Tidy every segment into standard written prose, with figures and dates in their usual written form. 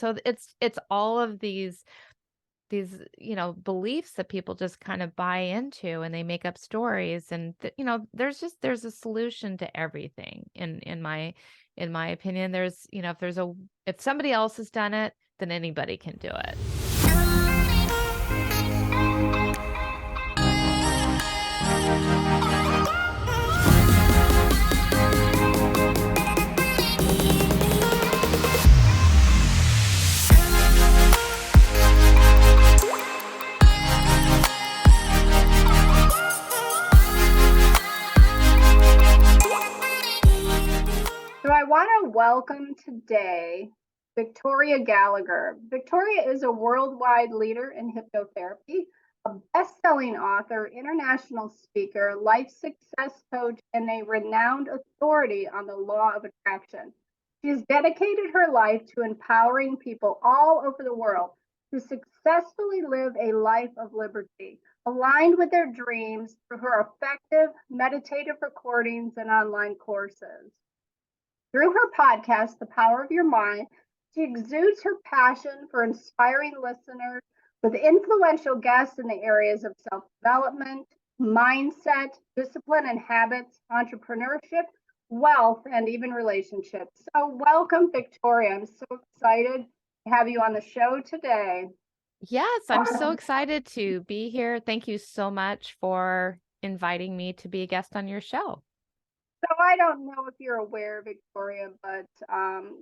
So it's all of these, beliefs that people just kind of buy into, and they make up stories, and there's a solution to everything in my opinion. If somebody else has done it, then anybody can do it. So I want to welcome today Victoria Gallagher. Victoria is a worldwide leader in hypnotherapy, a best-selling author, international speaker, life success coach, and a renowned authority on the law of attraction. She has dedicated her life to empowering people all over the world to successfully live a life of liberty, aligned with their dreams through her effective meditative recordings and online courses. Through her podcast, The Power of Your Mind, she exudes her passion for inspiring listeners with influential guests in the areas of self-development, mindset, discipline and habits, entrepreneurship, wealth, and even relationships. So welcome, Victoria. I'm so excited to have you on the show today. Yes, I'm so excited to be here. Thank you so much for inviting me to be a guest on your show. So I don't know if you're aware, Victoria, but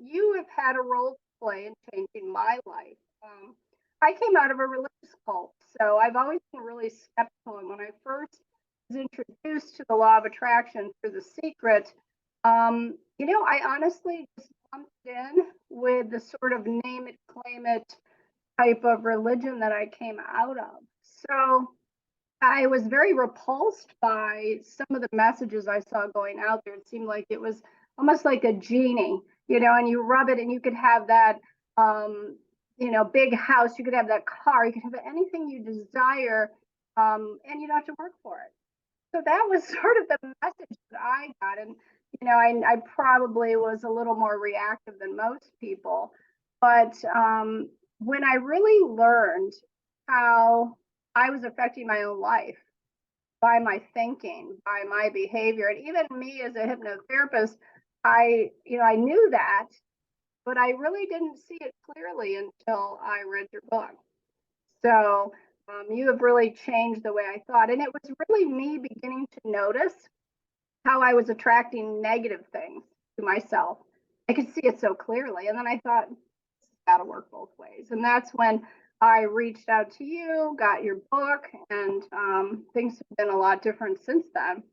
you have had a role to play in changing my life. I came out of a religious cult, so I've always been really skeptical. And when I first was introduced to the law of attraction through The Secret, I honestly just lumped in with the sort of name it, claim it type of religion that I came out of. So I was very repulsed by some of the messages I saw going out there. It seemed like it was almost like a genie, and you rub it and you could have that, big house, you could have that car, you could have anything you desire, and you don't have to work for it. So that was sort of the message that I got. And, I probably was a little more reactive than most people. But when I really learned how I was affecting my own life by my thinking, by my behavior, and even me as a hypnotherapist, I knew that, but I really didn't see it clearly until I read your book. So you have really changed the way I thought, and it was really me beginning to notice how I was attracting negative things to myself. I could see it so clearly, and then I thought, it's got to work both ways, and that's when I reached out to you, got your book, and things have been a lot different since then.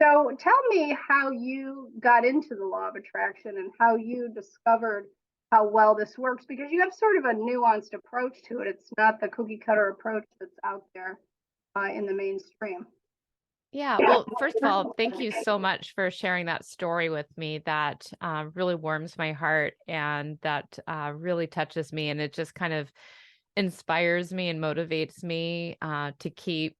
So tell me how you got into the law of attraction and how you discovered how well this works, because you have sort of a nuanced approach to it. It's not the cookie cutter approach that's out there in the mainstream. Yeah, well, first of all, thank you so much for sharing that story with me. That really warms my heart, and that really touches me, and it just kind of inspires me and motivates me to keep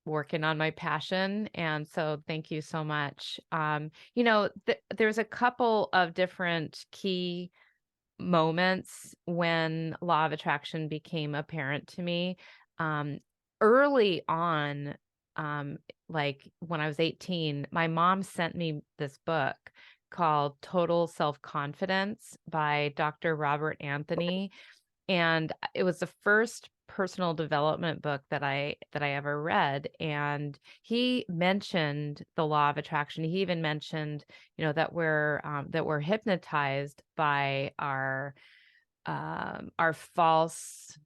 working on my passion. And so thank you so much. There's a couple of different key moments when law of attraction became apparent to me. Um, Early on, like when I was 18, my mom sent me this book called Total Self-Confidence by Dr. Robert Anthony. And it was the first personal development book that I ever read. And he mentioned the law of attraction. He even mentioned, that we're hypnotized by our false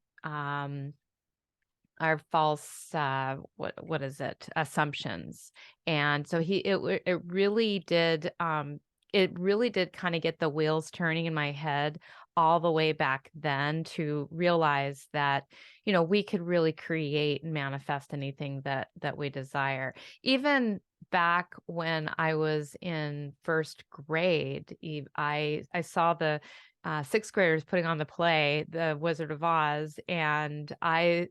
what is it, assumptions. And so it really did kind of get the wheels turning in my head all the way back then, to realize that we could really create and manifest anything that we desire. Even back when I was in first grade, I saw the sixth graders putting on the play The Wizard of Oz, and I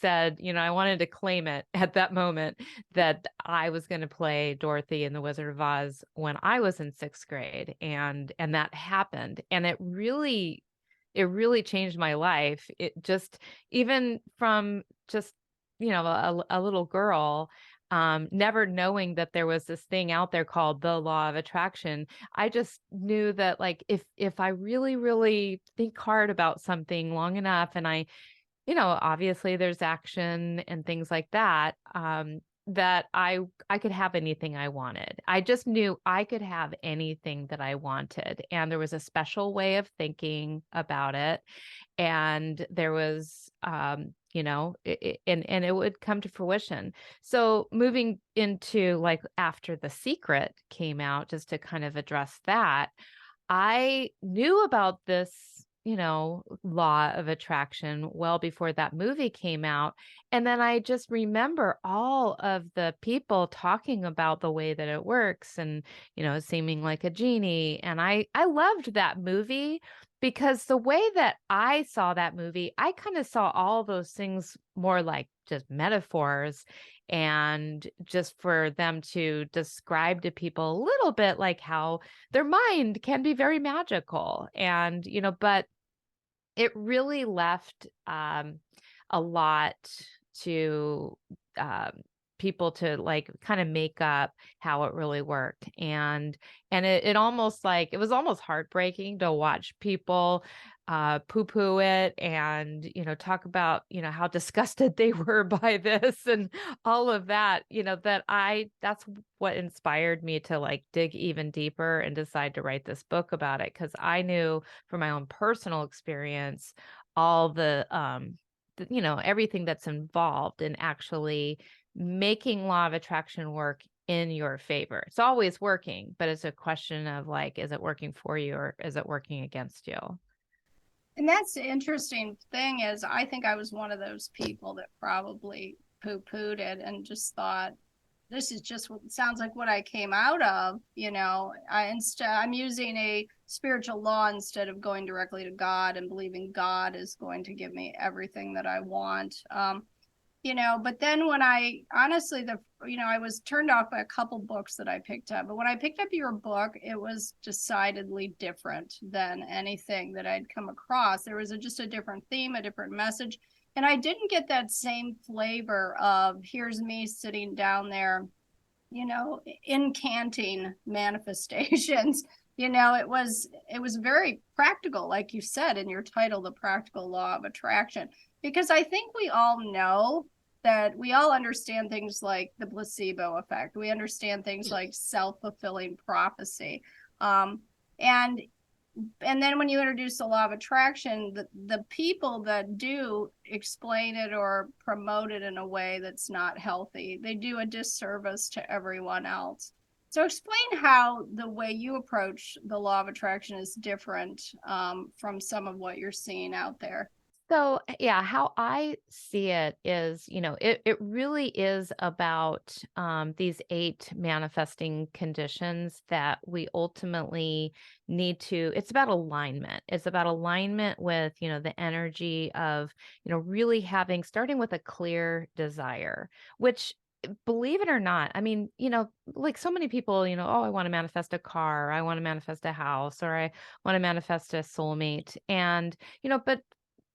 said, I wanted to claim it at that moment that I was going to play Dorothy in The Wizard of Oz when I was in sixth grade. And that happened. And it it really changed my life. It just, even from just, a little girl, never knowing that there was this thing out there called the law of attraction. I just knew that, like, if I really, really think hard about something long enough, and obviously there's action and things like that, that I could have anything I wanted. I just knew I could have anything that I wanted. And there was a special way of thinking about it. And there was, and it would come to fruition. So moving into, like, after The Secret came out, just to kind of address that, I knew about this, law of attraction well before that movie came out. And then I just remember all of the people talking about the way that it works, and, seeming like a genie. And I loved that movie, because the way that I saw that movie, I kind of saw all those things more like just metaphors, and just for them to describe to people a little bit like how their mind can be very magical. And, but it really left a lot to um, people to, like, kind of make up how it really worked. And it almost, like, it was almost heartbreaking to watch people poo-poo it, and talk about how disgusted they were by this and all of that. That's what inspired me to, like, dig even deeper and decide to write this book about it, because I knew from my own personal experience all everything that's involved in actually making law of attraction work in your favor. It's always working, but it's a question of, like, is it working for you, or is it working against you? And that's the interesting thing, is I think I was one of those people that probably poo-pooed it and just thought, this is just what sounds like what I came out of. I'm using a spiritual law instead of going directly to God and believing God is going to give me everything that I want. But then when I honestly, I was turned off by a couple books that I picked up. But when I picked up your book, it was decidedly different than anything that I'd come across. There was just a different theme, a different message. And I didn't get that same flavor of, here's me sitting down there, incanting manifestations. It was very practical, like you said in your title, The Practical Law of Attraction, because I think we all know that we all understand things like the placebo effect. We understand things like self-fulfilling prophecy. And then when you introduce the law of attraction, the people that do explain it or promote it in a way that's not healthy, they do a disservice to everyone else. So explain how the way you approach the law of attraction is different from some of what you're seeing out there. So, yeah, how I see it is, it really is about these 8 manifesting conditions that we ultimately need to. It's about alignment. It's about alignment with, the energy of, really starting with a clear desire, which, believe it or not, I mean, like, so many people, oh, I want to manifest a car, I want to manifest a house, or I want to manifest a soulmate. And, but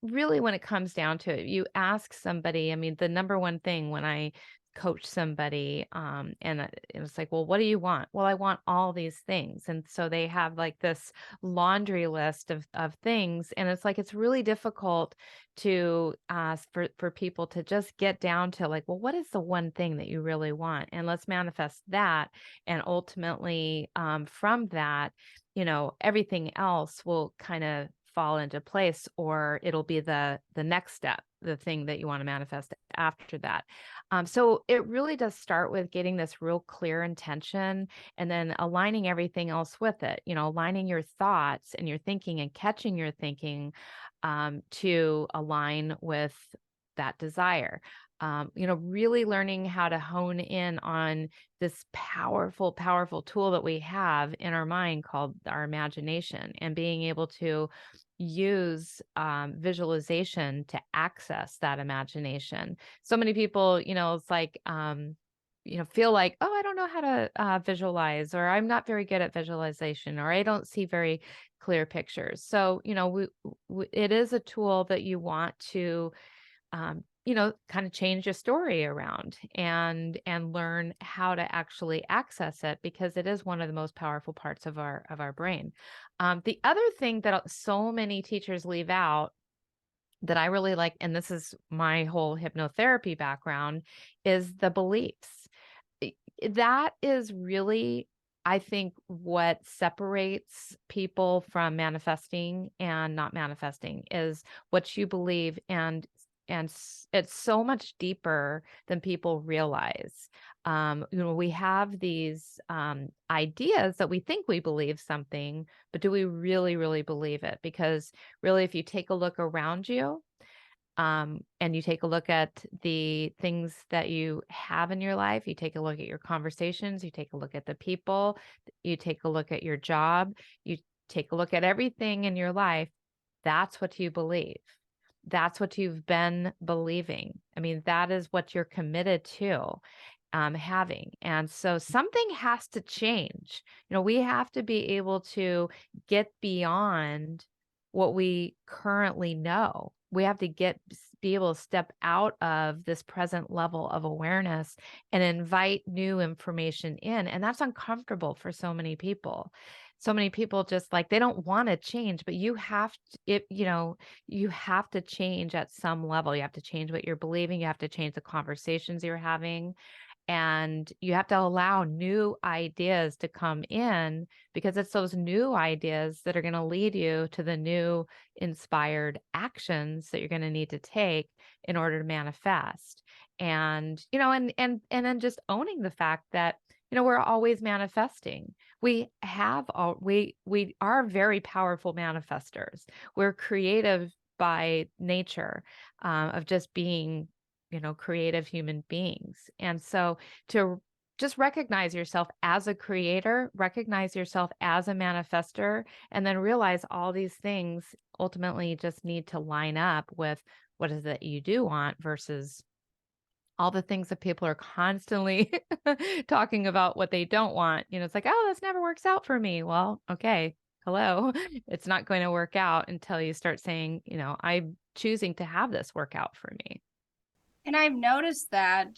really, when it comes down to it, you ask somebody. I mean, the number one thing when I coach somebody, and it was like, well, what do you want? Well, I want all these things. And so they have, like, this laundry list of things. And it's like, it's really difficult to ask for people to just get down to, like, well, what is the one thing that you really want? And let's manifest that. And ultimately, from that, everything else will kind of fall into place, or it'll be the next step, the thing that you want to manifest after that. So it really does start with getting this real clear intention, and then aligning everything else with it, aligning your thoughts and your thinking, and catching your thinking to align with that desire. Really learning how to hone in on this powerful, powerful tool that we have in our mind called our imagination, and being able to use visualization to access that imagination. So many people, it's like, feel like, oh, I don't know how to visualize, or I'm not very good at visualization, or I don't see very clear pictures. So, it is a tool that you want to, kind of change your story around and learn how to actually access it, because it is one of the most powerful parts of our brain. The other thing that so many teachers leave out that I really like, and this is my whole hypnotherapy background, is the beliefs. That is really, I think, what separates people from manifesting and not manifesting, is what you believe. It's so much deeper than people realize. We have these ideas that we think we believe something, but do we really, really believe it? Because really, if you take a look around you, and you take a look at the things that you have in your life, you take a look at your conversations, you take a look at the people, you take a look at your job, you take a look at everything in your life, that's what you believe. That's what you've been believing. I mean, that is what you're committed to having. And so something has to change. We have to be able to get beyond what we currently know. We have to be able to step out of this present level of awareness and invite new information in. And that's uncomfortable for so many people. So many people just like, they don't want to change, but you have to, you have to change at some level. You have to change what you're believing. You have to change the conversations you're having. And you have to allow new ideas to come in, because it's those new ideas that are going to lead you to the new inspired actions that you're going to need to take in order to manifest. And, and then just owning the fact that, we're always manifesting. We are very powerful manifestors. We're creative by nature, of just being creative human beings. And so to just recognize yourself as a creator, recognize yourself as a manifester, and then realize all these things ultimately just need to line up with what is it you do want versus all the things that people are constantly talking about what they don't want. It's like, oh, this never works out for me. Well, okay. Hello. It's not going to work out until you start saying, I'm choosing to have this work out for me. And I've noticed that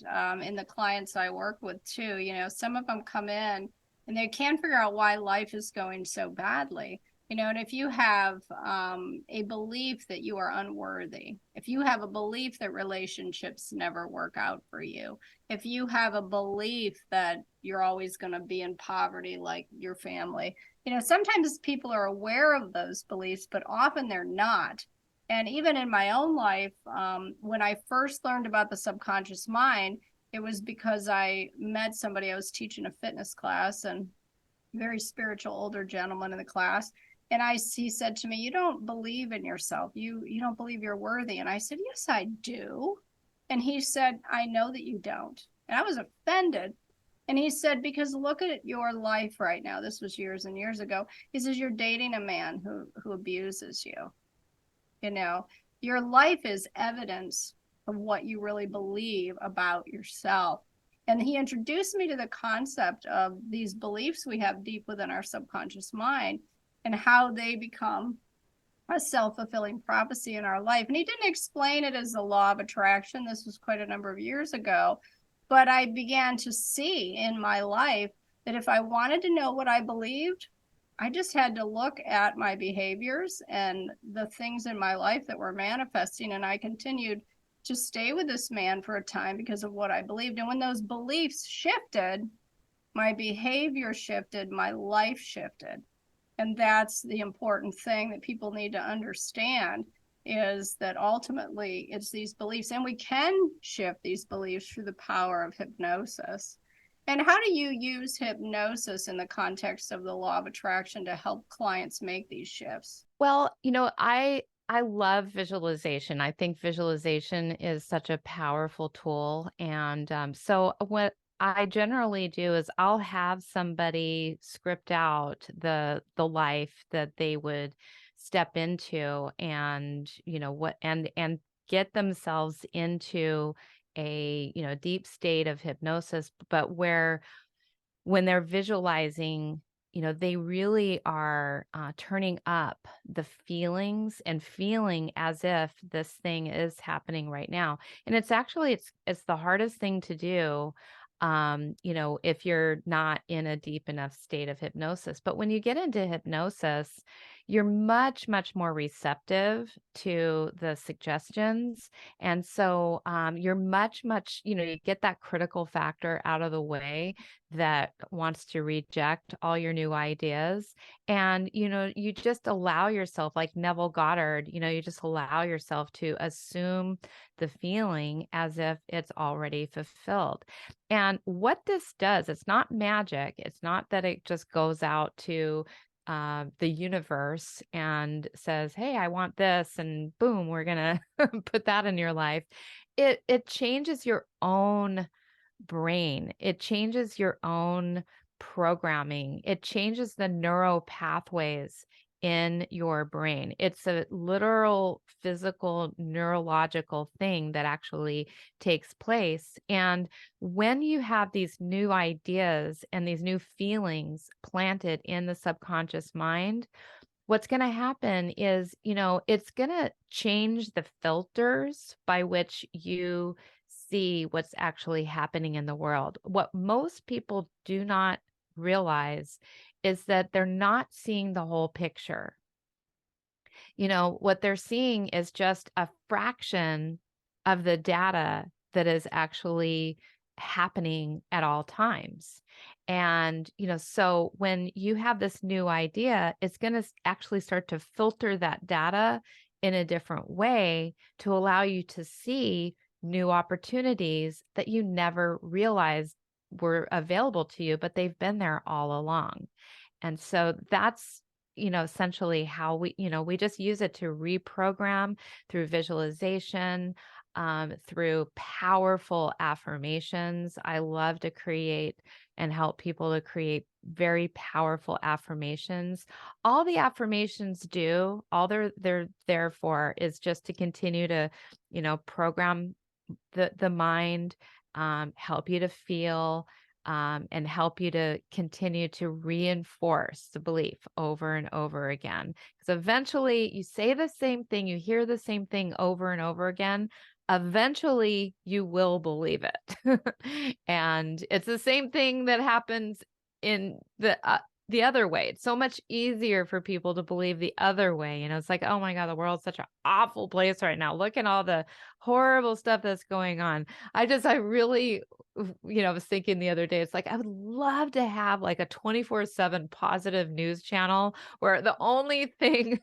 in the clients I work with too, some of them come in and they can't figure out why life is going so badly. And if you have a belief that you are unworthy, if you have a belief that relationships never work out for you, if you have a belief that you're always going to be in poverty like your family, sometimes people are aware of those beliefs, but often they're not. And even in my own life, when I first learned about the subconscious mind, it was because I met somebody. I was teaching a fitness class, and a very spiritual older gentleman in the class. And he said to me, "You don't believe in yourself. You don't believe you're worthy." And I said, "Yes, I do." And he said, "I know that you don't." And I was offended. And he said, "Because look at your life right now." This was years and years ago. He says, "You're dating a man who abuses you. Your life is evidence of what you really believe about yourself." And he introduced me to the concept of these beliefs we have deep within our subconscious mind and how they become a self-fulfilling prophecy in our life. And he didn't explain it as the law of attraction. This was quite a number of years ago. But I began to see in my life that if I wanted to know what I believed, I just had to look at my behaviors and the things in my life that were manifesting. And I continued to stay with this man for a time because of what I believed. And when those beliefs shifted, my behavior shifted, my life shifted. And that's the important thing that people need to understand, is that ultimately it's these beliefs, and we can shift these beliefs through the power of hypnosis. And how do you use hypnosis in the context of the law of attraction to help clients make these shifts? Well, I love visualization. I think visualization is such a powerful tool. And so what I generally do is I'll have somebody script out the life that they would step into, and and get themselves into a, deep state of hypnosis, but where when they're visualizing, they really are turning up the feelings and feeling as if this thing is happening right now. And it's the hardest thing to do, if you're not in a deep enough state of hypnosis. But when you get into hypnosis, you're much, much more receptive to the suggestions. And so you're much, much, you get that critical factor out of the way that wants to reject all your new ideas. And, you just allow yourself, like Neville Goddard, you just allow yourself to assume the feeling as if it's already fulfilled. And what this does, it's not magic. It's not that it just goes out to the universe and says, "Hey, I want this," and boom, we're gonna put that in your life. It changes your own brain. It changes your own programming. It changes the neural pathways in your brain. It's a literal physical neurological thing that actually takes place. And when you have these new ideas and these new feelings planted in the subconscious mind, what's going to happen is, it's going to change the filters by which you see what's actually happening in the world. What most people do not realize is that they're not seeing the whole picture. What they're seeing is just a fraction of the data that is actually happening at all times. And, so when you have this new idea, it's going to actually start to filter that data in a different way to allow you to see new opportunities that you never realized were available to you, but they've been there all along. And so that's, essentially how we just use it to reprogram through visualization, through powerful affirmations. I love to create and help people to create very powerful affirmations. All the affirmations do, all they're there for is just to continue to, program the mind, help you to feel, and help you to continue to reinforce the belief over and over again. Because eventually you say the same thing, you hear the same thing over and over again. Eventually you will believe it. And it's the same thing that happens in the other way. It's so much easier for people to believe the other way. It's like, oh my God, the world's such an awful place right now. Look at all the horrible stuff that's going on. I really, was thinking the other day, it's like, I would love to have like a 24/7 positive news channel where the only thing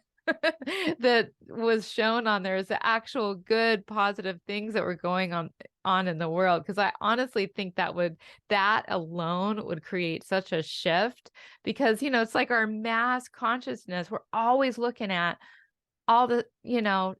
that was shown on there is the actual good, positive things that were going on in the world. Because I honestly think that alone would create such a shift, because, it's like our mass consciousness, we're always looking at all the,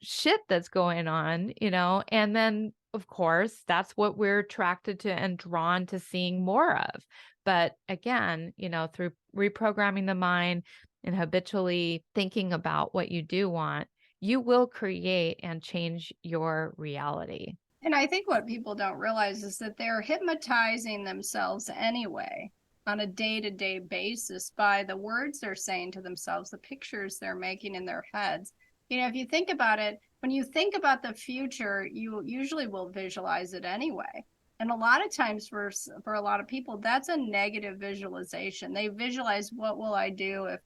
shit that's going on, and then of course, that's what we're attracted to and drawn to seeing more of. But again, through reprogramming the mind and habitually thinking about what you do want, you will create and change your reality. And I think what people don't realize is that they're hypnotizing themselves anyway on a day-to-day basis by the words they're saying to themselves, the pictures they're making in their heads. If you think about it, when you think about the future, you usually will visualize it anyway. And a lot of times for a lot of people, that's a negative visualization. They visualize, what will I do if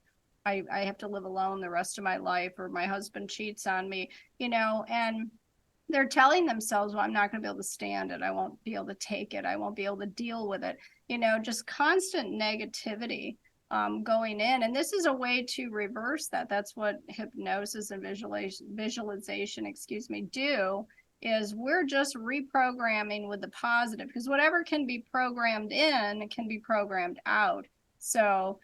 I have to live alone the rest of my life, or my husband cheats on me, and they're telling themselves, well, I'm not going to be able to stand it. I won't be able to take it. I won't be able to deal with it. Just constant negativity going in. And this is a way to reverse that. That's what hypnosis and visualization, do, is we're just reprogramming with the positive, because whatever can be programmed in can be programmed out. So,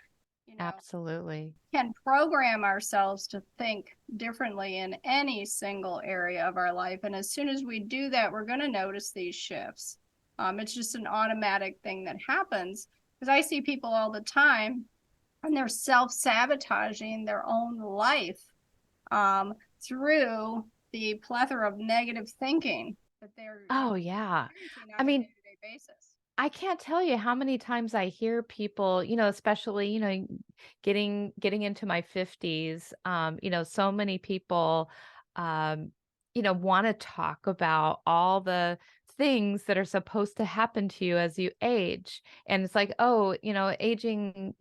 absolutely, can program ourselves to think differently in any single area of our life. And as soon as we do that, we're going to notice these shifts. It's just an automatic thing that happens, because I see people all the time and they're self-sabotaging their own life through the plethora of negative thinking that they're Oh, yeah. experiencing I on a mean, day-to-day basis. I can't tell you how many times I hear people, especially, getting into my 50s, so many people, um, want to talk about all the things that are supposed to happen to you as you age. And it's like, oh, aging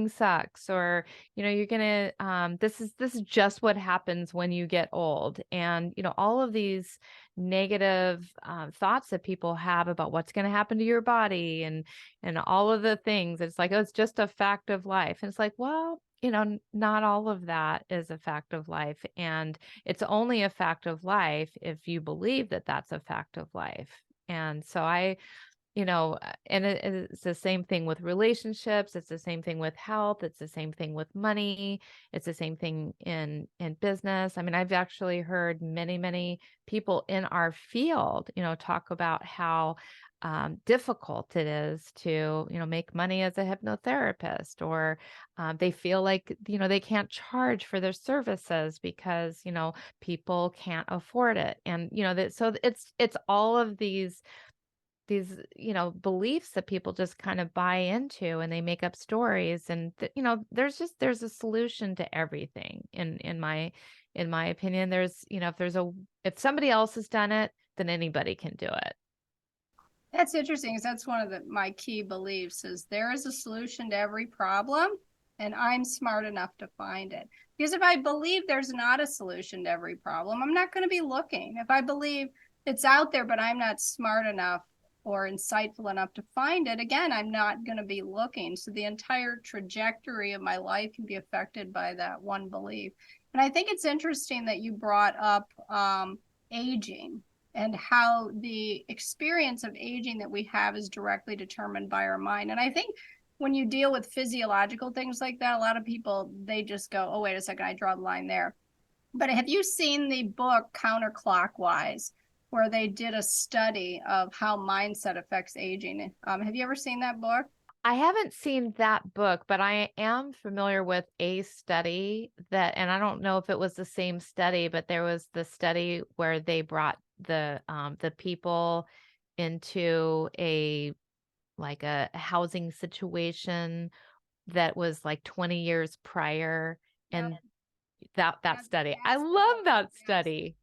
sucks, or, you're gonna, this is just what happens when you get old. And, all of these negative thoughts that people have about what's going to happen to your body, and all of the things. It's like, oh, it's just a fact of life. And it's like, well, not all of that is a fact of life. And it's only a fact of life if you believe that that's a fact of life. And so and it's the same thing with relationships. It's the same thing with health. It's the same thing with money. It's the same thing in business. I mean, I've actually heard many, many people in our field, talk about how difficult it is to, make money as a hypnotherapist, or they feel like, they can't charge for their services because, people can't afford it. And, so it's all of these beliefs that people just kind of buy into, and they make up stories. And there's a solution to everything in my opinion. There's if somebody else has done it, then anybody can do it. That's interesting, because that's one of my key beliefs is there is a solution to every problem, and I'm smart enough to find it. Because if I believe there's not a solution to every problem, I'm not going to be looking. If I believe it's out there, but I'm not smart enough or insightful enough to find it, again, I'm not going to be looking. So the entire trajectory of my life can be affected by that one belief. And I think it's interesting that you brought up aging, and how the experience of aging that we have is directly determined by our mind. And I think when you deal with physiological things like that, a lot of people, they just go, oh, wait a second, I draw the line there. But have you seen the book Counterclockwise, where they did a study of how mindset affects aging? Have you ever seen that book? I haven't seen that book, but I am familiar with a study and I don't know if it was the same study, but there was the study where they brought the people into like a housing situation that was like 20 years prior. Yep. And that That's study, I the love book. that Yes. study.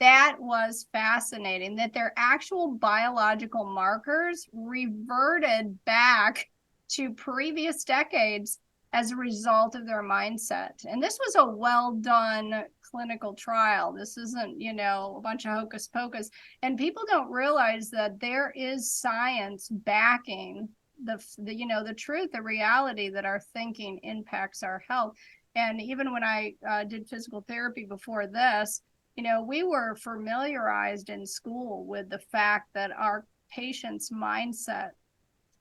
That was fascinating, that their actual biological markers reverted back to previous decades as a result of their mindset. And this was a well done clinical trial. This isn't, a bunch of hocus pocus. And people don't realize that there is science backing the truth, the reality that our thinking impacts our health. And even when I did physical therapy before this, we were familiarized in school with the fact that our patient's mindset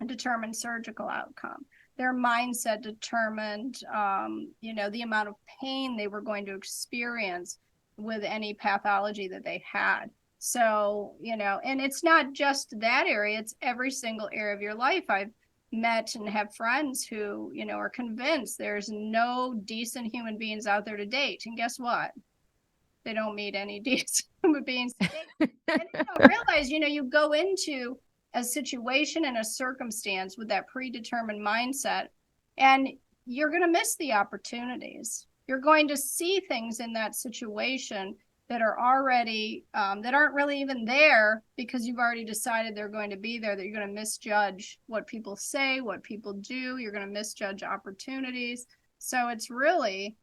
determined surgical outcome. Their mindset determined, the amount of pain they were going to experience with any pathology that they had. So, and it's not just that area, it's every single area of your life. I've met and have friends who, are convinced there's no decent human beings out there to date. And guess what? They don't meet any decent human beings. And you don't realize, you go into a situation and a circumstance with that predetermined mindset, and you're going to miss the opportunities. You're going to see things in that situation that are already, that aren't really even there, because you've already decided they're going to be there, that you're going to misjudge what people say, what people do. You're going to misjudge opportunities. So it's really,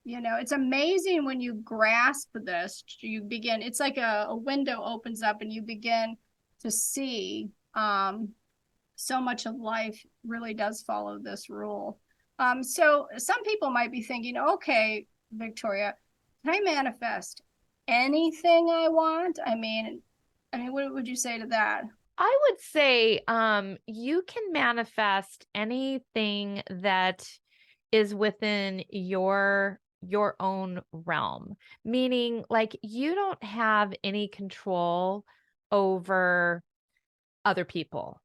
it's amazing when you grasp this. It's like a window opens up and you begin to see so much of life really does follow this rule. So some people might be thinking, okay, Victoria, can I manifest anything I want? I mean, what would you say to that? I would say you can manifest anything that is within your own realm, meaning like you don't have any control over other people,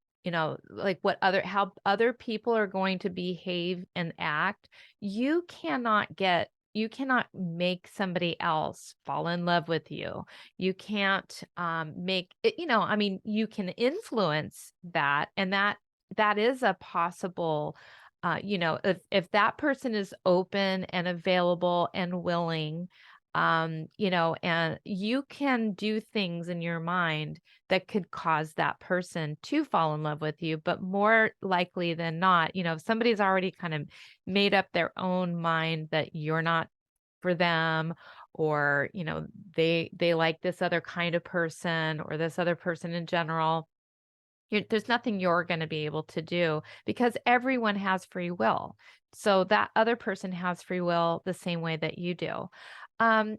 like how other people are going to behave and act. You cannot get cannot make somebody else fall in love with you. You can't make it, I mean, you can influence that, and that is a possible, if that person is open and available and willing, and you can do things in your mind that could cause that person to fall in love with you. But more likely than not, if somebody's already kind of made up their own mind that you're not for them, or, they like this other kind of person or this other person in general, there's nothing you're going to be able to do, because everyone has free will. So that other person has free will the same way that you do. Um,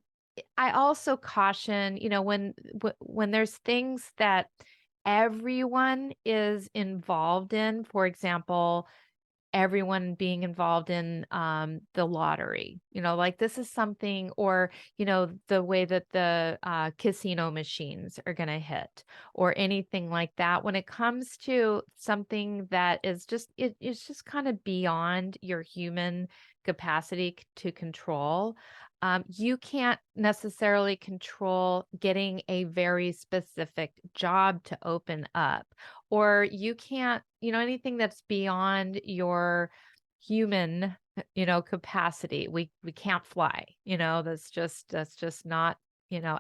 I also caution, when there's things that everyone is involved in, for example, everyone being involved in the lottery, like this is something, or, the way that the casino machines are going to hit, or anything like that. When it comes to something that is just, it's just kind of beyond your human capacity to control. You can't necessarily control getting a very specific job to open up, or you can't, anything that's beyond your human, capacity. We can't fly, that's just not,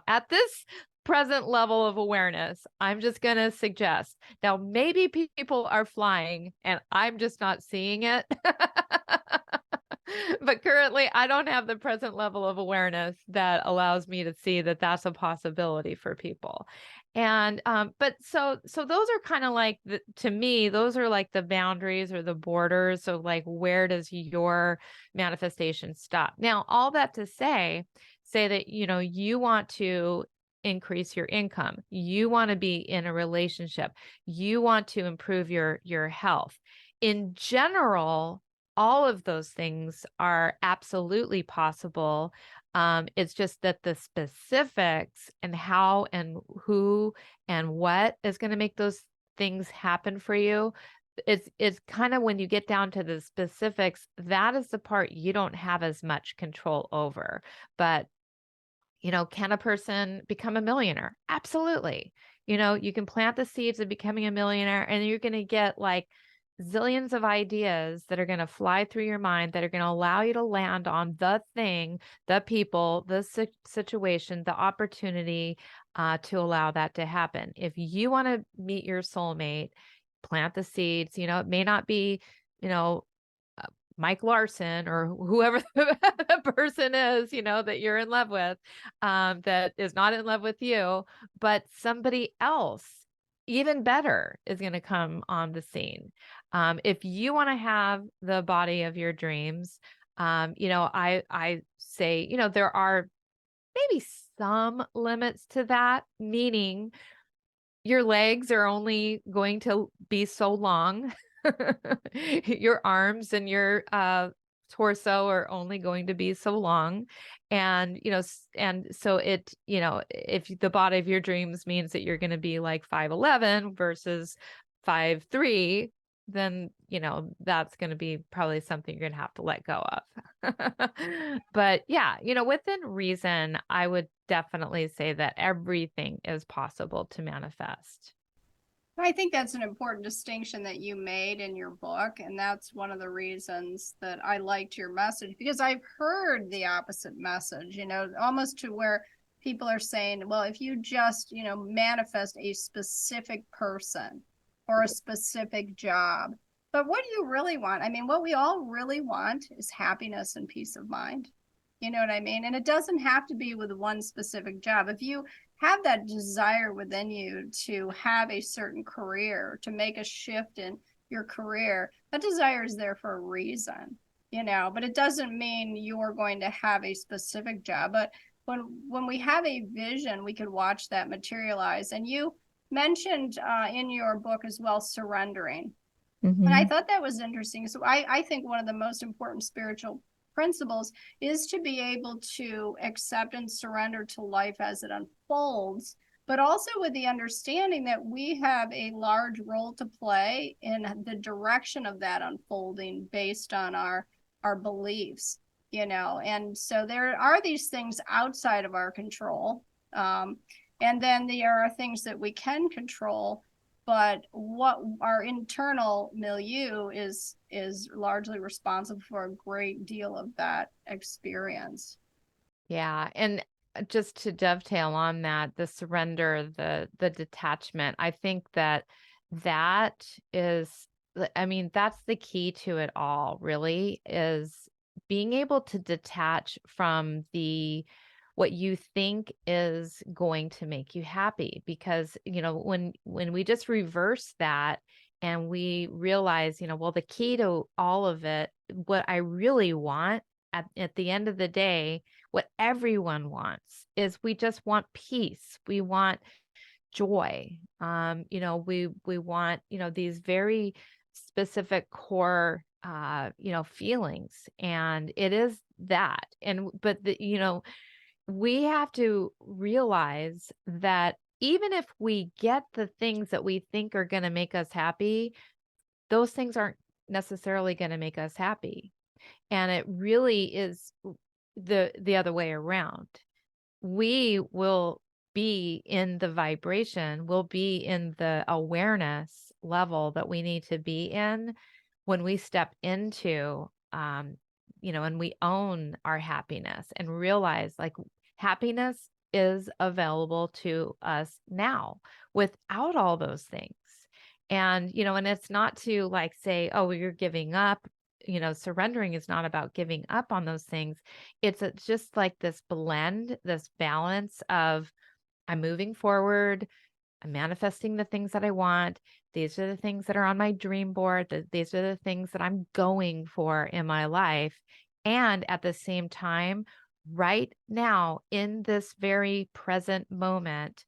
at this present level of awareness. I'm just going to suggest, now maybe people are flying and I'm just not seeing it. But currently I don't have the present level of awareness that allows me to see that that's a possibility for people. And but so those are kind of like, to me, those are like the boundaries or the borders. So like, where does your manifestation stop? Now, all that to say that, you want to increase your income, you want to be in a relationship, you want to improve your health. In general, all of those things are absolutely possible. It's just that the specifics and how and who and what is going to make those things happen for you, it's kind of, when you get down to the specifics, that is the part you don't have as much control over. But can a person become a millionaire? Absolutely. You can plant the seeds of becoming a millionaire, and you're going to get like zillions of ideas that are going to fly through your mind, that are going to allow you to land on the thing, the people, the situation, the opportunity to allow that to happen. If you want to meet your soulmate, plant the seeds. It may not be, Mike Larson or whoever the person is, that you're in love with, that is not in love with you, but somebody else, even better, is going to come on the scene. If you want to have the body of your dreams, I say, there are maybe some limits to that, meaning your legs are only going to be so long. Your arms and your torso are only going to be so long. And, and so if the body of your dreams means that you're going to be like 5'11" versus 5'3", then, that's going to be probably something you're going to have to let go of. But yeah, within reason, I would definitely say that everything is possible to manifest. I think that's an important distinction that you made in your book. And that's one of the reasons that I liked your message, because I've heard the opposite message, almost to where people are saying, well, if you just, manifest a specific person or a specific job, but what do you really want? I mean, what we all really want is happiness and peace of mind. You know what I mean? And it doesn't have to be with one specific job. If you have that desire within you to have a certain career, to make a shift in your career, that desire is there for a reason, but it doesn't mean you're going to have a specific job. But when we have a vision, we could watch that materialize. And you mentioned in your book as well, surrendering. And I thought that was interesting. So I think one of the most important spiritual principles is to be able to accept and surrender to life as it unfolds, but also with the understanding that we have a large role to play in the direction of that unfolding based on our beliefs. and so there are these things outside of our control. And then there are things that we can control, but what our internal milieu is largely responsible for a great deal of that experience. Yeah. And just to dovetail on that, the surrender, the detachment, I think that is, I mean, that's the key to it all, really, is being able to detach from what you think is going to make you happy. Because, when we just reverse that and we realize, well, the key to all of it, what I really want at the end of the day, what everyone wants is we just want peace. We want joy. We want, these very specific core, feelings. And it is that. But we have to realize that even if we get the things that we think are going to make us happy, those things aren't necessarily going to make us happy. And it really is the other way around. We will be in the vibration, we'll be in the awareness level that we need to be in when we step into, and we own our happiness and realize, like, happiness is available to us now without all those things. And it's not to, like, say, oh, you're giving up. Surrendering is not about giving up on those things. It's just like this blend, this balance of, I'm moving forward, I'm manifesting the things that I want. These are the things that are on my dream board. These are the things that I'm going for in my life. And at the same time, right now, in this very present moment,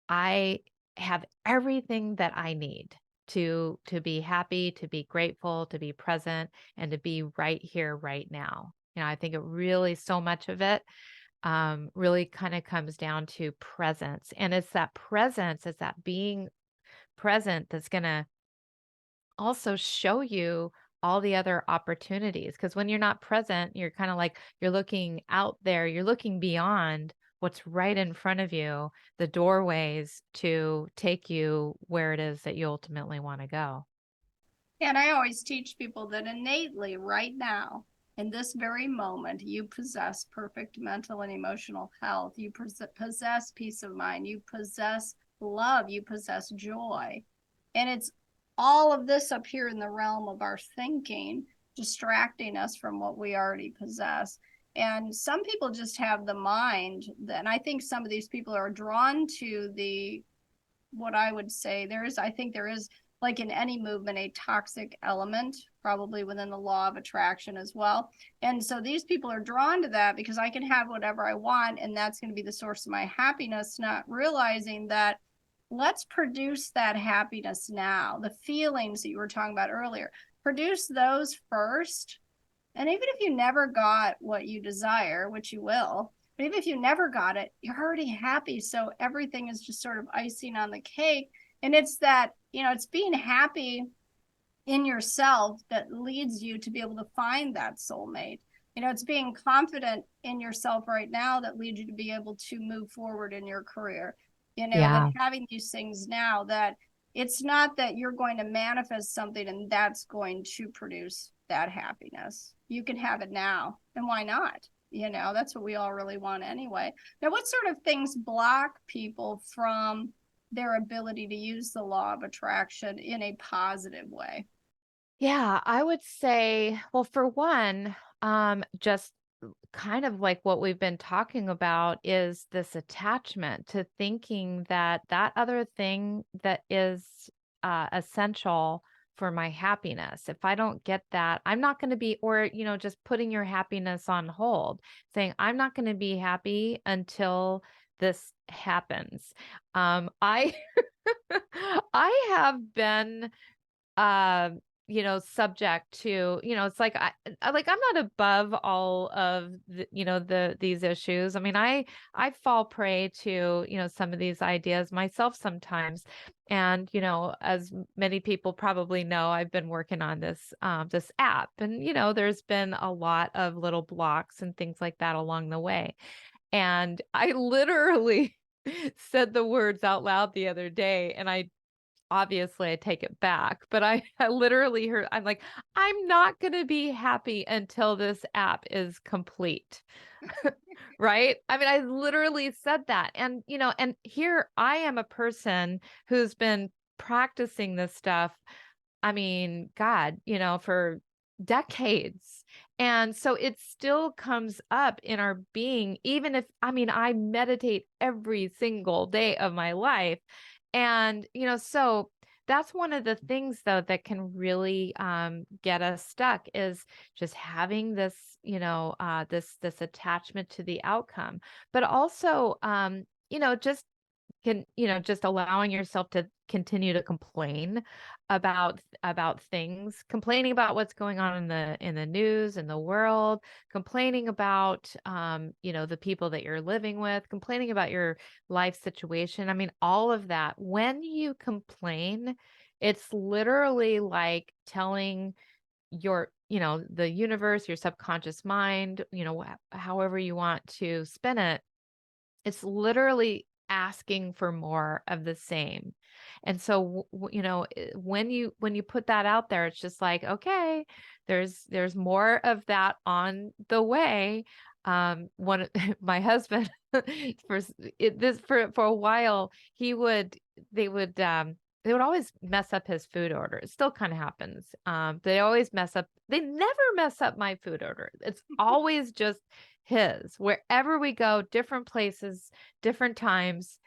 I have everything that I need to be happy, to be grateful, to be present, and to be right here, right now. I think it really, so much of it really kind of comes down to presence. And it's that presence, it's that being present that's going to also show you all the other opportunities. Because when you're not present, you're kind of like, you're looking out there, you're looking beyond what's right in front of you, the doorways to take you where it is that you ultimately want to go. And I always teach people that innately, right now, in this very moment, you possess perfect mental and emotional health. You possess peace of mind. You possess love. You possess joy. And it's all of this up here in the realm of our thinking, distracting us from what we already possess. And some people just have the mind, and I think some of these people are drawn to what I would say, I think there is, like in any movement, a toxic element, probably within the law of attraction as well. And so these people are drawn to that because I can have whatever I want, and that's going to be the source of my happiness, not realizing that let's produce that happiness now. The feelings that you were talking about earlier, produce those first. And even if you never got what you desire, which you will, but even if you never got it, you're already happy. So everything is just sort of icing on the cake. And it's that, it's being happy in yourself that leads you to be able to find that soulmate. It's being confident in yourself right now that leads you to be able to move forward in your career. Yeah. That having these things now, that it's not that you're going to manifest something and that's going to produce that happiness. You can have it now. And why not? That's what we all really want anyway. Now, what sort of things block people from their ability to use the law of attraction in a positive way? Yeah, I would say, well, for one, just kind of like what we've been talking about is this attachment to thinking that other thing that is essential for my happiness, if I don't get that, I'm not going to be, or, just putting your happiness on hold, saying, I'm not going to be happy until this happens. I, I have been, subject to, it's like, I'm not above all of these issues. I mean, I fall prey to, some of these ideas myself sometimes. And, as many people probably know, I've been working on this app, and, there's been a lot of little blocks and things like that along the way. And I literally said the words out loud the other day, and obviously I take it back, but I literally heard, I'm like, I'm not going to be happy until this app is complete. Right? I mean, I literally said that. And, and here I am, a person who's been practicing this stuff. I mean, God, for decades. And so it still comes up in our being, even if, I mean, I meditate every single day of my life. And, so that's one of the things, though, that can really get us stuck, is just having this, this attachment to the outcome, but also, just allowing yourself to continue to complain about things, complaining about what's going on in the news, in the world, complaining about the people that you're living with, complaining about your life situation. I mean, all of that. When you complain, it's literally like telling your, the universe, your subconscious mind, however you want to spin it, it's literally asking for more of the same. And so, when you put that out there, it's just like, okay, there's more of that on the way. One my husband for a while, they would always mess up his food order. It still kind of happens. They always mess up. They never mess up my food order. It's always just his. Wherever we go, different places, different times,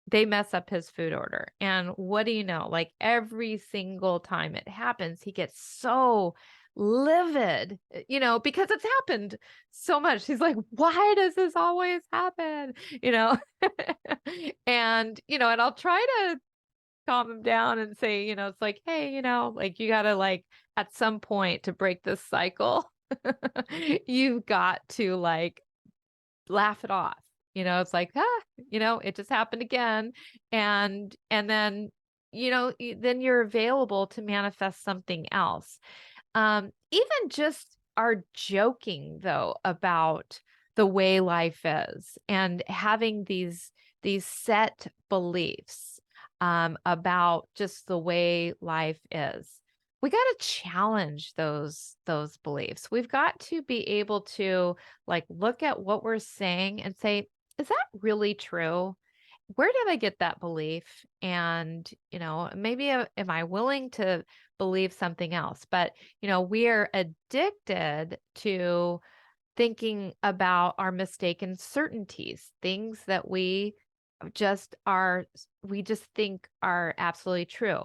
they mess up his food order. And what do you know? Like, every single time it happens, he gets so livid, because it's happened so much. He's like, why does this always happen? And, and I'll try to calm him down and say, it's like, hey, like, you gotta, like, at some point, to break this cycle, you've got to, like, laugh it off. It's like, it just happened again. And then, then you're available to manifest something else. Even just our joking, though, about the way life is, and having these set beliefs about just the way life is. We got to challenge those beliefs. We've got to be able to, like, look at what we're saying and say, is that really true? Where did I get that belief? And, maybe am I willing to believe something else? But, we are addicted to thinking about our mistaken certainties, things that we just think are absolutely true,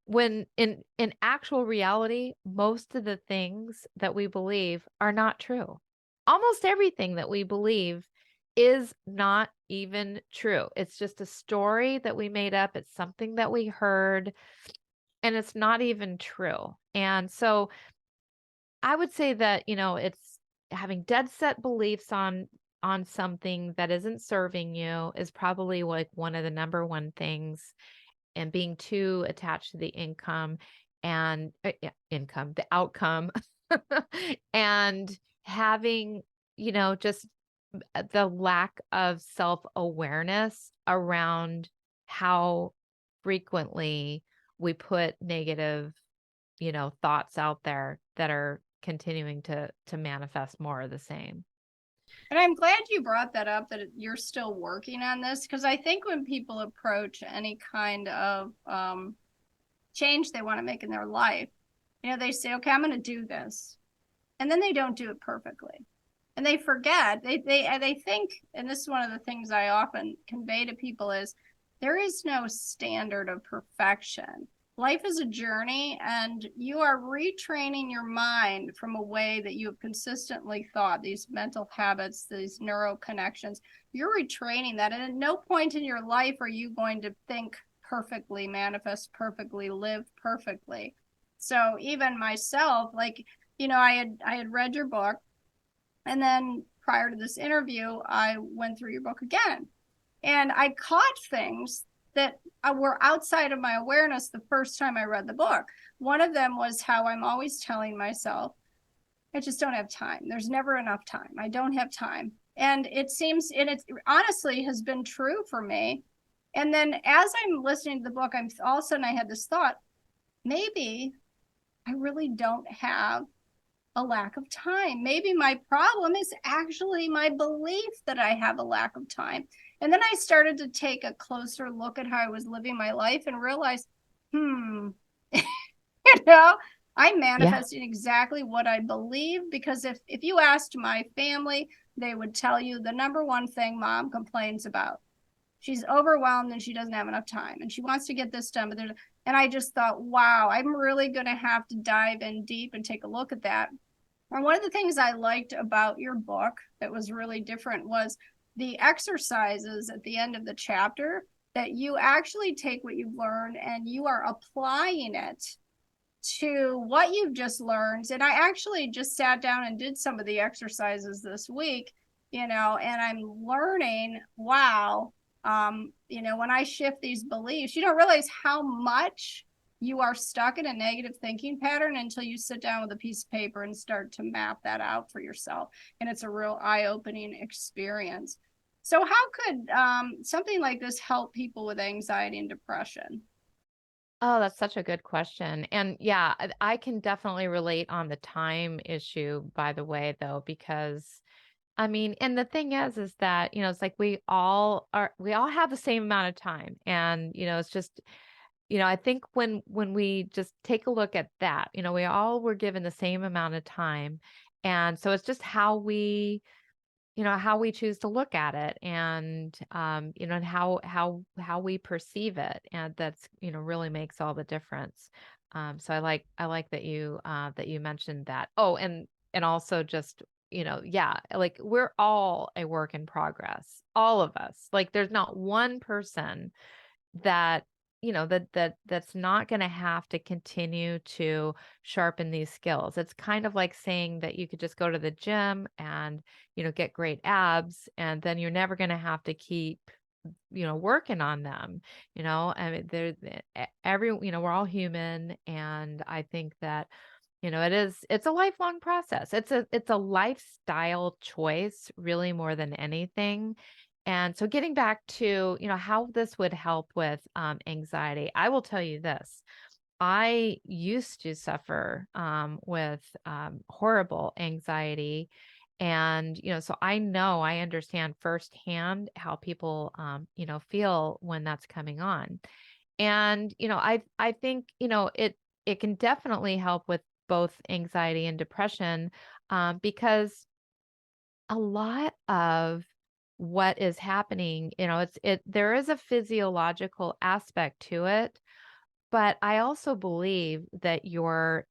when in actual reality, most of the things that we believe are not true. Almost everything that we believe is not even true. It's just a story that we made up. It's something that we heard, and it's not even true. And so I would say that, it's having dead set beliefs on something that isn't serving you is probably, like, one of the number one things. And being too attached to the income and the outcome, and having, just the lack of self-awareness around how frequently we put negative, thoughts out there that are continuing to manifest more of the same. And I'm glad you brought that up, that you're still working on this, because I think when people approach any kind of change they want to make in their life, they say, okay, I'm going to do this. And then they don't do it perfectly. And they forget, they think, and this is one of the things I often convey to people, is there is no standard of perfection. Life is a journey, and you are retraining your mind from a way that you have consistently thought, these mental habits, these neural connections. You're retraining that. And at no point in your life are you going to think perfectly, manifest perfectly, live perfectly. So even myself, like, I had read your book, and then prior to this interview, I went through your book again, and I caught things that were outside of my awareness the first time I read the book. One of them was how I'm always telling myself, I just don't have time. There's never enough time. I don't have time. And it seems, and it honestly has been true for me. And then as I'm listening to the book, I'm all of a sudden I had this thought, maybe I really don't have a lack of time. Maybe my problem is actually my belief that I have a lack of time. And then I started to take a closer look at how I was living my life and realize, you know, I'm Yeah. manifesting exactly what I believe, because if you asked my family, they would tell you the number one thing mom complains about. She's overwhelmed and she doesn't have enough time and she wants to get this done. And I just thought, wow, I'm really going to have to dive in deep and take a look at that. And one of the things I liked about your book that was really different was the exercises at the end of the chapter, that you actually take what you've learned and you are applying it to what you've just learned. And I actually just sat down and did some of the exercises this week, and I'm learning, wow, when I shift these beliefs, you don't realize how much you are stuck in a negative thinking pattern until you sit down with a piece of paper and start to map that out for yourself. And it's a real eye-opening experience. So how could something like this help people with anxiety and depression? Oh, that's such a good question. And yeah, I can definitely relate on the time issue, by the way, though, because I mean, and the thing is that, it's like we all have the same amount of time. And, it's just, I think when we just take a look at that, we all were given the same amount of time. And so it's just how we choose to look at it, and and how we perceive it, and that's really makes all the difference. So I like that you mentioned that. Oh, and also just yeah, like we're all a work in progress, all of us. Like there's not one person that that's not going to have to continue to sharpen these skills. It's kind of like saying that you could just go to the gym and get great abs, and then you're never going to have to keep working on them. I mean, we're all human, and I think that it's a lifelong process. It's a lifestyle choice, really, more than anything. And so getting back to, how this would help with anxiety, I will tell you this. I used to suffer with horrible anxiety. And, so I understand firsthand how people, feel when that's coming on. And, I think, it can definitely help with both anxiety and depression, because a lot of what is happening, there is a physiological aspect to it, but I also believe that your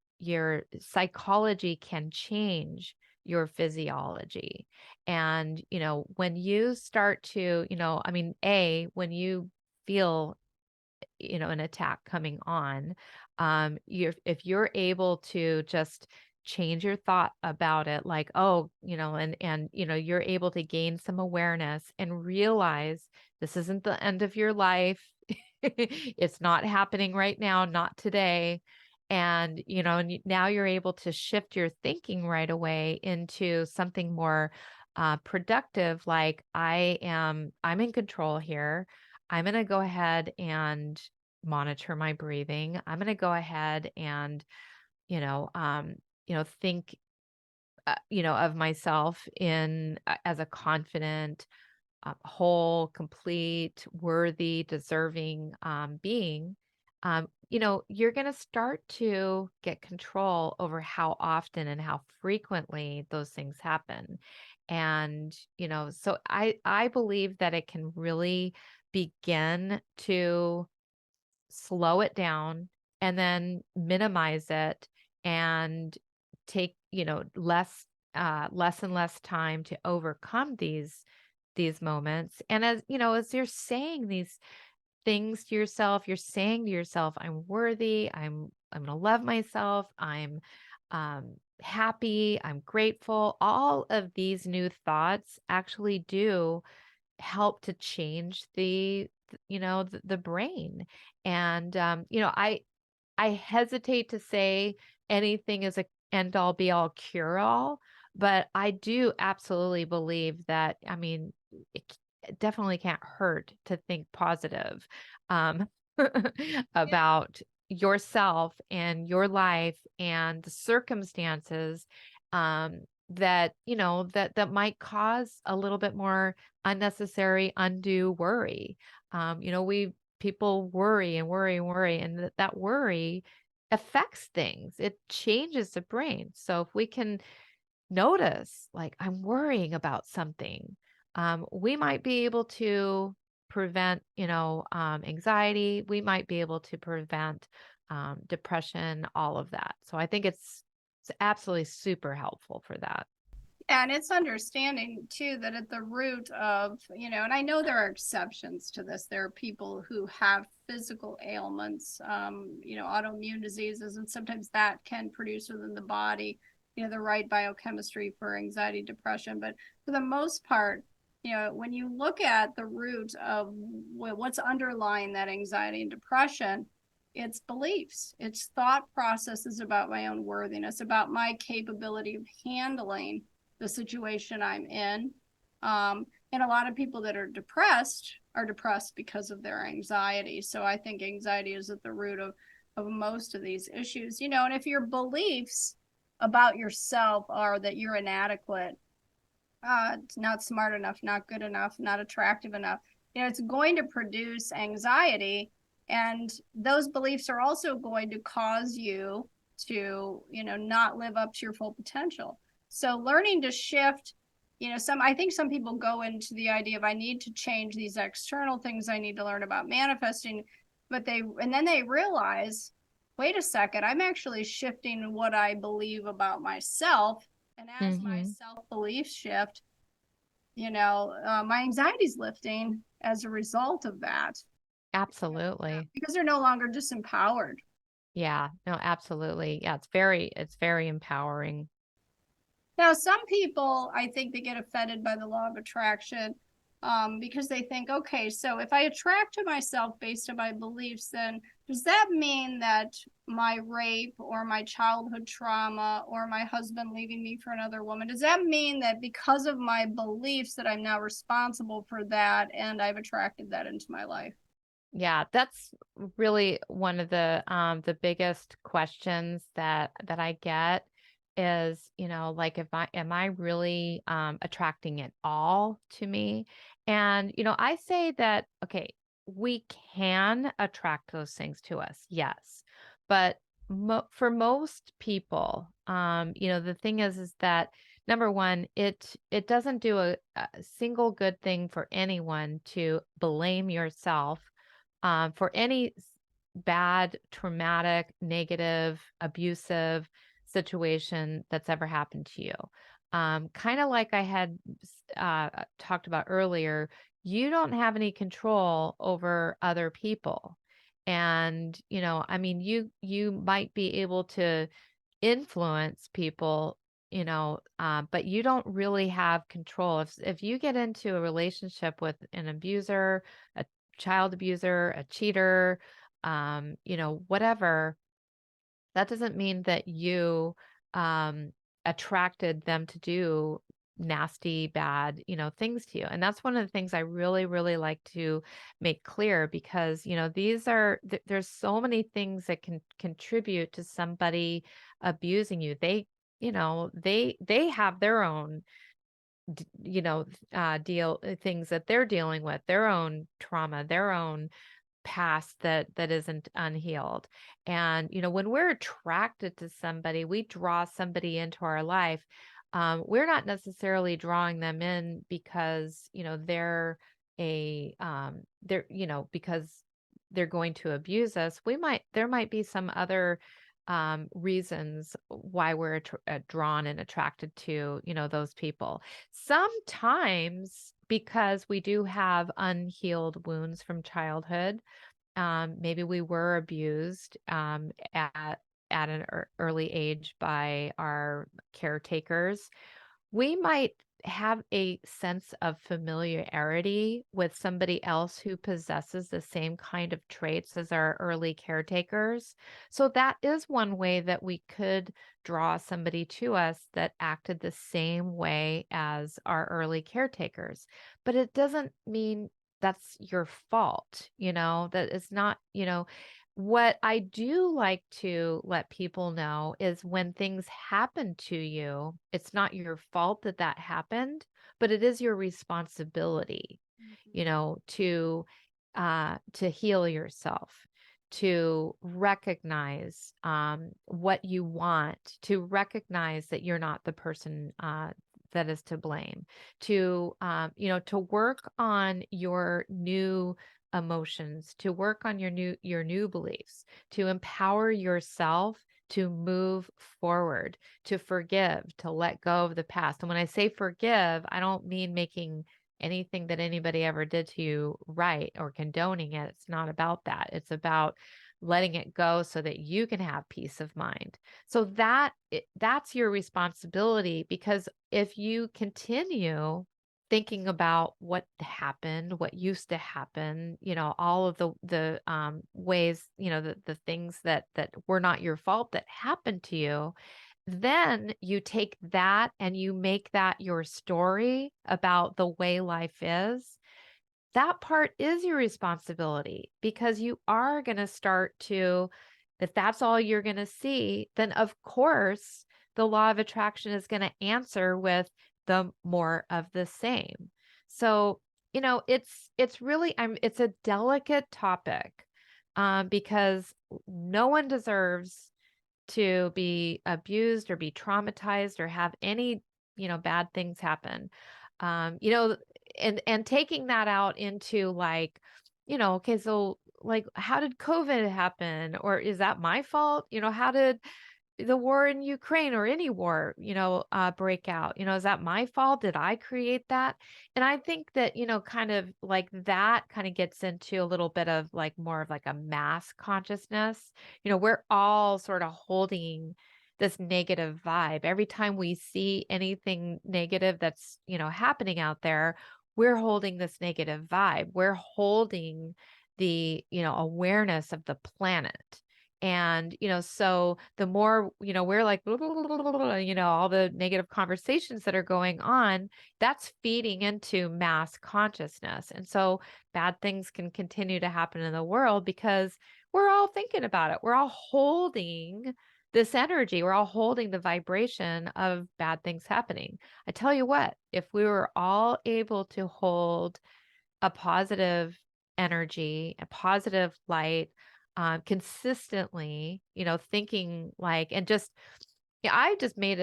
psychology can change your physiology. And, when you start to, I mean, when you feel an attack coming on, if you're able to just change your thought about it, like, oh, and you're able to gain some awareness and realize this isn't the end of your life. It's not happening right now, not today. And now you're able to shift your thinking right away into something more productive, like I'm in control here. I'm going to go ahead and monitor my breathing. I'm going to go ahead and, think, of myself as a confident, whole, complete, worthy, deserving being. You're going to start to get control over how often and how frequently those things happen. And, so I believe that it can really begin to slow it down and then minimize it, and take, less and less time to overcome these moments. And as you're saying these things to yourself, you're saying to yourself, I'm worthy, I'm I'm going to love myself. I'm happy. I'm grateful. All of these new thoughts actually do help to change the brain. And, I hesitate to say anything is a end all be all cure all, but I do absolutely believe that, I mean, it definitely can't hurt to think positive um, about yourself and your life and the circumstances that might cause a little bit more unnecessary, undue worry. We people worry and worry and worry, and that worry affects things. It changes the brain. So if we can notice, like, I'm worrying about something, we might be able to prevent, anxiety. We might be able to prevent depression, all of that. So I think it's absolutely super helpful for that. And it's understanding too that at the root of, and I know there are exceptions to this. There are people who have physical ailments, autoimmune diseases, and sometimes that can produce within the body, the right biochemistry for anxiety, depression. But for the most part, when you look at the root of what's underlying that anxiety and depression, it's beliefs, it's thought processes about my own worthiness, about my capability of handling the situation I'm in. And a lot of people that are depressed because of their anxiety. So I think anxiety is at the root of most of these issues, and if your beliefs about yourself are that you're inadequate, not smart enough, not good enough, not attractive enough, it's going to produce anxiety. And those beliefs are also going to cause you to, not live up to your full potential. So learning to shift, I think some people go into the idea of I need to change these external things. I need to learn about manifesting, and then they realize, wait a second, I'm actually shifting what I believe about myself. And as my self-beliefs shift, my anxiety's lifting as a result of that. Absolutely. Because they're no longer disempowered. Yeah, no, absolutely. Yeah, it's very empowering. Now, some people, I think they get offended by the law of attraction because they think, okay, so if I attract to myself based on my beliefs, then does that mean that my rape or my childhood trauma or my husband leaving me for another woman, does that mean that because of my beliefs that I'm now responsible for that and I've attracted that into my life? Yeah, that's really one of the biggest questions that I get is, like, if am I really attracting it all to me? And, I say that, okay, we can attract those things to us, yes. But for most people, the thing is that number one, it doesn't do a single good thing for anyone to blame yourself for any bad, traumatic, negative, abusive situation that's ever happened to you. Kind of like I had talked about earlier, you don't have any control over other people. And, I mean, you might be able to influence people, but you don't really have control. If you get into a relationship with an abuser, a child abuser, a cheater, whatever, that doesn't mean that you attracted them to do nasty, bad, things to you. And that's one of the things I really, really like to make clear because, there's so many things that can contribute to somebody abusing you. They have their own things that they're dealing with, their own trauma, their own past that isn't unhealed. And when we're attracted to somebody, we draw somebody into our life. We're not necessarily drawing them in because because they're going to abuse us. There might be some other reasons why we're drawn and attracted to those people. Sometimes because we do have unhealed wounds from childhood, maybe we were abused at an early age by our caretakers, we might have a sense of familiarity with somebody else who possesses the same kind of traits as our early caretakers. So that is one way that we could draw somebody to us that acted the same way as our early caretakers. But it doesn't mean that's your fault, that it's not, what I do like to let people know is when things happen to you, it's not your fault that that happened, but it is your responsibility, to heal yourself, to recognize what you want, to recognize that you're not the person that is to blame, to work on your new emotions, to work on your new beliefs, to empower yourself to move forward, to forgive, to let go of the past. And when I say forgive, I don't mean making anything that anybody ever did to you right or condoning it. It's not about that. It's about letting it go so that you can have peace of mind. So that's your responsibility, because if you continue thinking about what happened, what used to happen, all of the ways, the things that were not your fault that happened to you, then you take that and you make that your story about the way life is. That part is your responsibility, because you are going to start to, if that's all you're going to see, then of course the law of attraction is going to answer with the more of the same. So, it's really, it's a delicate topic, because no one deserves to be abused or be traumatized or have any, bad things happen. And taking that out into like, okay, so like, how did COVID happen? Or is that my fault? How did the war in Ukraine or any war, break out? Is that my fault? Did I create that? And I think that, kind of like that kind of gets into a little bit of like more of like a mass consciousness. We're all sort of holding this negative vibe. Every time we see anything negative that's, happening out there, we're holding this negative vibe. We're holding the, awareness of the planet. And, so the more, we're like, all the negative conversations that are going on, that's feeding into mass consciousness. And so bad things can continue to happen in the world because we're all thinking about it. We're all holding this energy. We're all holding the vibration of bad things happening. I tell you what, if we were all able to hold a positive energy, a positive light, consistently, thinking like, and just, yeah, I just made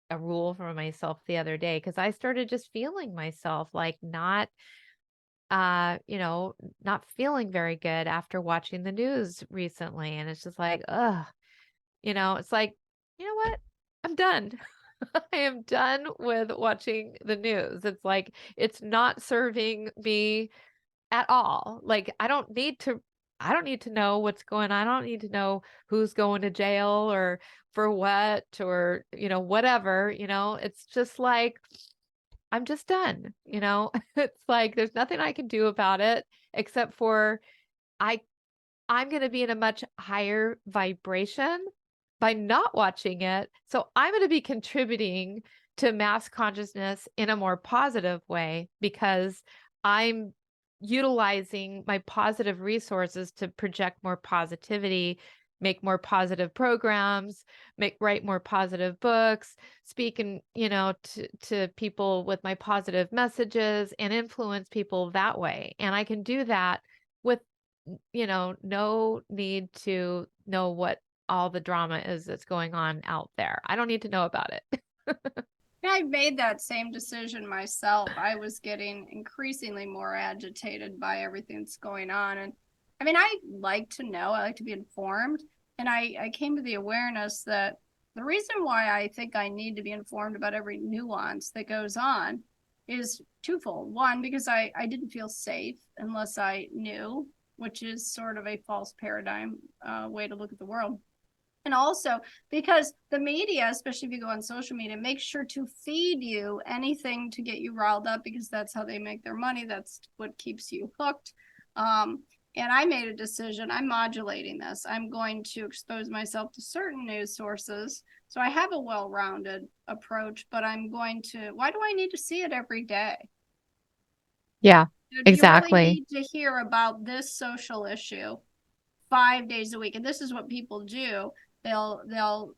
a rule for myself the other day, because I started just feeling myself like not, not feeling very good after watching the news recently. And it's just like, it's like, you know what? I'm done. I am done with watching the news. It's like, it's not serving me at all. Like, I don't need to know what's going on. I don't need to know who's going to jail or for what, or, whatever, it's just like, I'm just done, it's like, there's nothing I can do about it except for I I'm going to be in a much higher vibration by not watching it. So I'm going to be contributing to mass consciousness in a more positive way, because I'm utilizing my positive resources to project more positivity, make more positive programs, write more positive books, speak and, to people with my positive messages and influence people that way. And I can do that with, no need to know what all the drama is that's going on out there. I don't need to know about it. I made that same decision myself. I was getting increasingly more agitated by everything that's going on. And I mean, I like to know, I like to be informed. And I came to the awareness that the reason why I think I need to be informed about every nuance that goes on is twofold. One, because I didn't feel safe unless I knew. which is sort of a false paradigm way to look at the world. And also because the media, especially if you go on social media, makes sure to feed you anything to get you riled up, because that's how they make their money. That's what keeps you hooked. And I made a decision. I'm modulating this. I'm going to expose myself to certain news sources. So I have a well-rounded approach, but I'm going to, why do I need to see it every day? Yeah, Do you really exactly. need to hear about this social issue 5 days a week? And this is what people do. They'll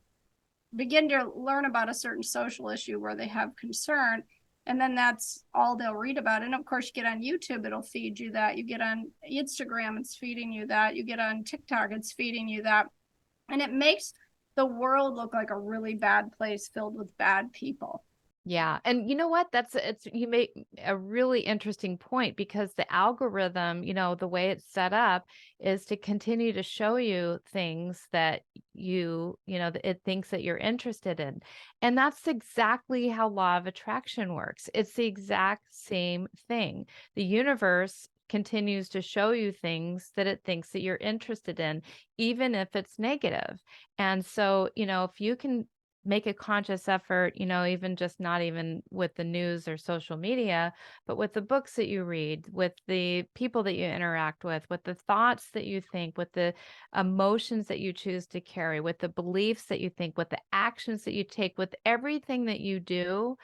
begin to learn about a certain social issue where they have concern, and then that's all they'll read about. And of course, you get on YouTube, it'll feed you that. You get on Instagram, it's feeding you that. You get on TikTok, it's feeding you that. And it makes the world look like a really bad place filled with bad people. Yeah. And you know what? You make a really interesting point, because the algorithm, the way it's set up is to continue to show you things that that it thinks that you're interested in. And that's exactly how law of attraction works. It's the exact same thing. The universe continues to show you things that it thinks that you're interested in, even if it's negative. And so, if you can make a conscious effort, even just not even with the news or social media, but with the books that you read, with the people that you interact with the thoughts that you think, with the emotions that you choose to carry, with the beliefs that you think, with the actions that you take, with everything that you do,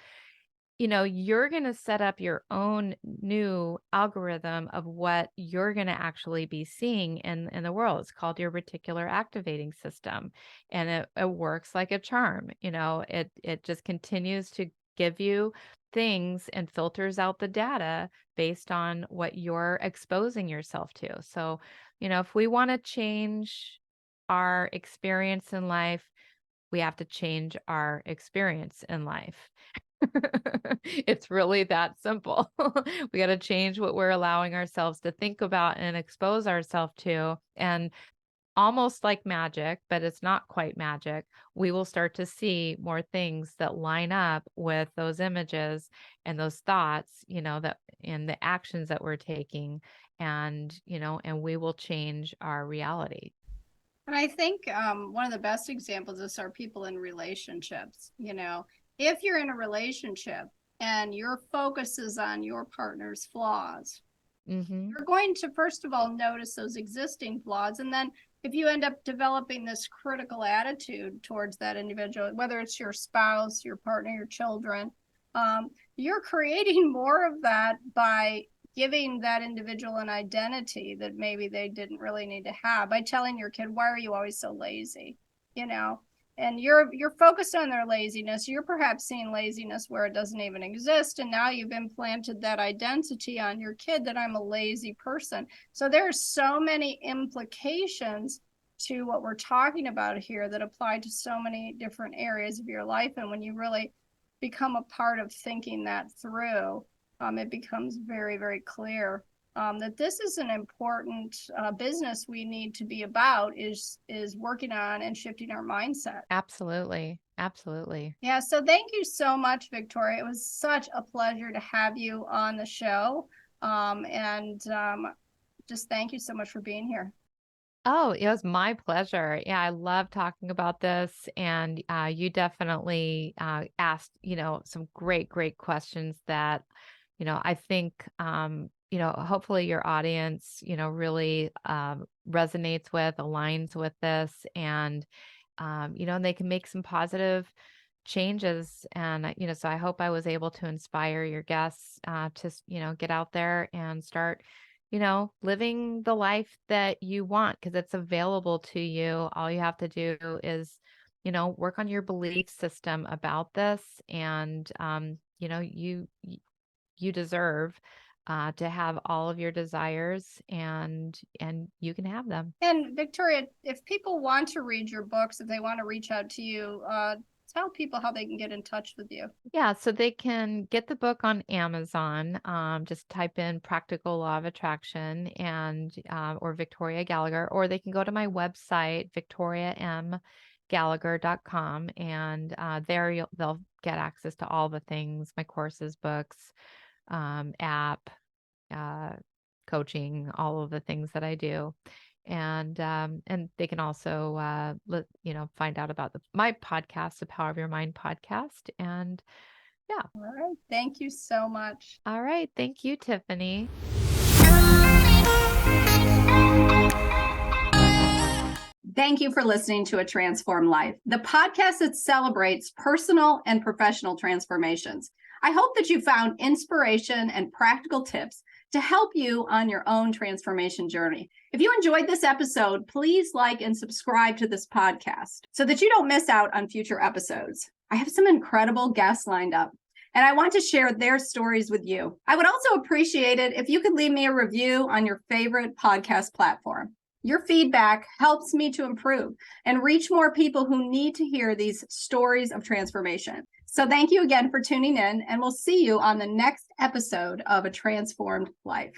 you're going to set up your own new algorithm of what you're going to actually be seeing in the world. It's called your reticular activating system. And it works like a charm. It just continues to give you things and filters out the data based on what you're exposing yourself to. So, if we want to change our experience in life, we have to change our experience in life. It's really that simple. We got to change what we're allowing ourselves to think about and expose ourselves to. And almost like magic, but it's not quite magic, we will start to see more things that line up with those images and those thoughts, that and the actions that we're taking. And we will change our reality. And I think one of the best examples is our people in relationships. If you're in a relationship and your focus is on your partner's flaws, you're going to, first of all, notice those existing flaws. And then if you end up developing this critical attitude towards that individual, whether it's your spouse, your partner, your children, you're creating more of that by giving that individual an identity that maybe they didn't really need to have, by telling your kid, why are you always so lazy? And you're focused on their laziness. You're perhaps seeing laziness where it doesn't even exist. And now you've implanted that identity on your kid that I'm a lazy person. So there's so many implications to what we're talking about here that apply to so many different areas of your life. And when you really become a part of thinking that through, it becomes very, very clear that this is an important business we need to be about, is working on and shifting our mindset. Absolutely. Absolutely. Yeah. So thank you so much, Victoria. It was such a pleasure to have you on the show. And just thank you so much for being here. Oh, it was my pleasure. Yeah, I love talking about this. And you definitely asked, some great, great questions that, I think, hopefully your audience, really resonates with, aligns with this, and, and they can make some positive changes. And, so I hope I was able to inspire your guests to, get out there and start living the life that you want, because it's available to you. All you have to do is, work on your belief system about this. And, you deserve to have all of your desires, and you can have them. And Victoria, if people want to read your books, if they want to reach out to you, tell people how they can get in touch with you. Yeah, so they can get the book on Amazon. Just type in Practical Law of Attraction and or Victoria Gallagher, or they can go to my website, victoriamgallagher.com, and there they'll get access to all the things, my courses, books, app, coaching, all of the things that I do. And they can also find out about my podcast, the Power of Your Mind podcast. And yeah. All right. Thank you so much. All right. Thank you, Tiffani. Thank you for listening to A Transformed Life, the podcast that celebrates personal and professional transformations. I hope that you found inspiration and practical tips to help you on your own transformation journey. If you enjoyed this episode, please like and subscribe to this podcast so that you don't miss out on future episodes. I have some incredible guests lined up, and I want to share their stories with you. I would also appreciate it if you could leave me a review on your favorite podcast platform. Your feedback helps me to improve and reach more people who need to hear these stories of transformation. So thank you again for tuning in, and we'll see you on the next episode of A Transformed Life.